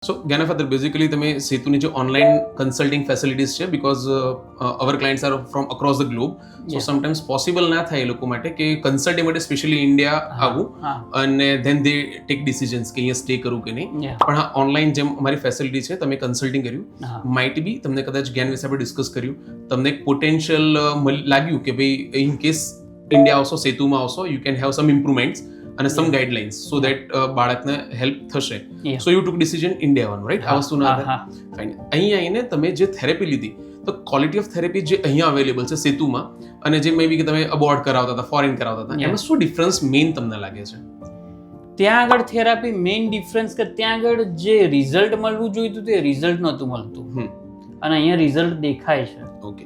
સો જ્ઞાનફાધર basically તમે સેતુની જે ઓનલાઈન કન્સલ્ટિંગ ફેસિલિટીઝ છે because our clients are from across the globe so sometimes possible ના થાય એ લોકો માટે કે કન્સલ્ટિંગ માટે સ્પેશિયલી ઇન્ડિયા આવવું અને ધેન દે ટેક ડિસિઝન્સ કે અહીંયા સ્ટે કરું કે નહીં. પણ હા, ઓનલાઈન જેમ અમારી ફેસિલિટી છે, તમે કન્સલ્ટિંગ કર્યું, માઇટ બી તમને કદાચ જ્ઞાન વિશે આપણે ડિસ્કસ કર્યું, તમને એક પોટેન્શિયલ લાગ્યું કે ભાઈ ઇન કેસ ઇન્ડિયા આવશો, સેતુમાં આવશો, you can have sum improvements અને સમ ગાઈડલાઇન્સ સો દેટ બાળકને હેલ્પ થશે. So you took decision India આવવાનું, રાઈટ? આ વસ્તુના આધારે ફાઇન. અહીંયા આવીને તમે જે થેરેપી લીધી, તો ક્વોલિટી ઓફ થેરેપી જે અહીંયા અવેલેબલ છે સેતુમાં અને જે મે બી કે તમે અબોર્ડ કરાવતા હતા, ફોરેન કરાવતા હતા, એમાં શું ડિફરન્સ મેઇન તમને લાગે છે? ત્યાં આગળ થેરાપી મેઇન ડિફરન્સ કે ત્યાં આગળ જે રિઝલ્ટ મળવું જોઈતું તે રિઝલ્ટ નહોતું મળતું અને અહીંયા રિઝલ્ટ દેખાય છે. ઓકે.